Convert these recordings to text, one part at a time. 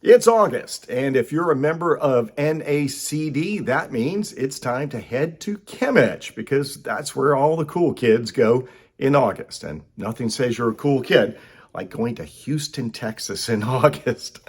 It's August, and if you're a member of NACD, that means it's time to head to ChemEdge because that's where all the cool kids go in August. And nothing says you're a cool kid like going to Houston, Texas in August.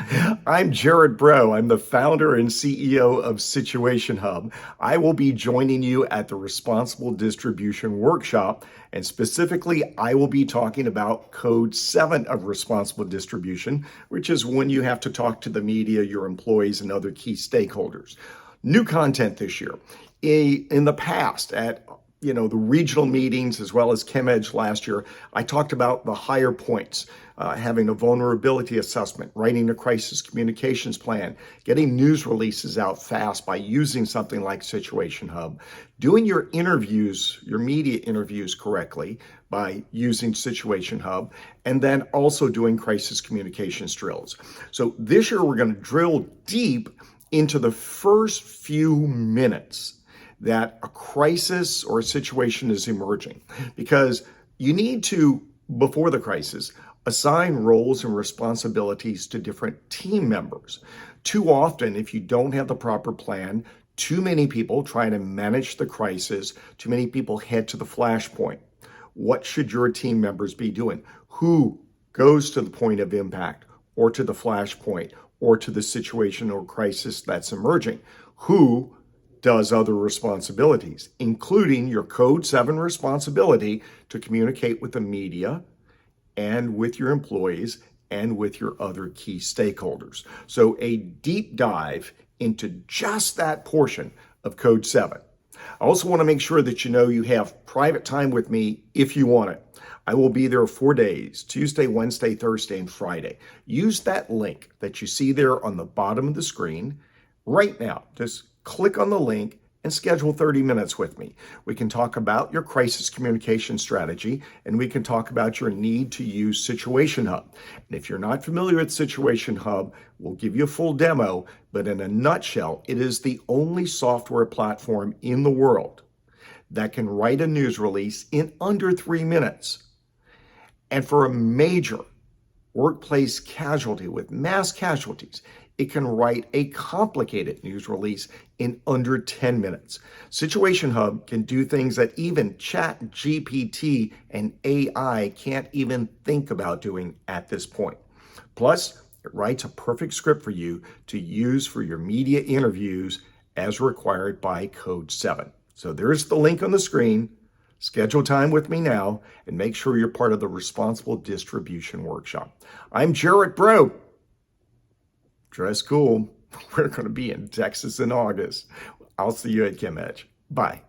I'm Gerard Braud. I'm the founder and CEO of SituationHub. I will be joining you at the Responsible Distribution Workshop, and specifically, I will be talking about Code VII of Responsible Distribution, which is when you have to talk to the media, your employees, and other key stakeholders. New content this year. In the past, at the regional meetings as well as ChemEdge last year, I talked about the higher points, having a vulnerability assessment, writing a crisis communications plan, getting news releases out fast by using something like SituationHub, doing your interviews, your media interviews correctly by using SituationHub, and then also doing crisis communications drills. So this year we're going to drill deep into the first few minutes that a crisis or a situation is emerging, because you need to, before the crisis, assign roles and responsibilities to different team members. Too often, if you don't have the proper plan, too many people try to manage the crisis, too many people head to the flashpoint. What should your team members be doing? Who goes to the point of impact or to the flashpoint or to the situation or crisis that's emerging? Who does other responsibilities, including your Code VII responsibility to communicate with the media and with your employees and with your other key stakeholders. So a deep dive into just that portion of Code VII. I also want to make sure that you know you have private time with me if you want it. I will be there 4 days, Tuesday, Wednesday, Thursday, and Friday. Use that link that you see there on the bottom of the screen right now. Just click on the link and schedule 30 minutes with me. We can talk about your crisis communication strategy, and we can talk about your need to use SituationHub. And if you're not familiar with SituationHub, we'll give you a full demo, but in a nutshell, it is the only software platform in the world that can write a news release in under 3 minutes. And for a major workplace casualty with mass casualties, it can write a complicated news release in under 10 minutes. SituationHub can do things that even ChatGPT and AI can't even think about doing at this point. Plus, it writes a perfect script for you to use for your media interviews as required by Code VII. So there's the link on the screen. Schedule time with me now and make sure you're part of the Responsible Distribution Workshop. I'm Gerard Braud. Dress cool. We're going to be in Texas in August. I'll see you at ChemEdge. Bye.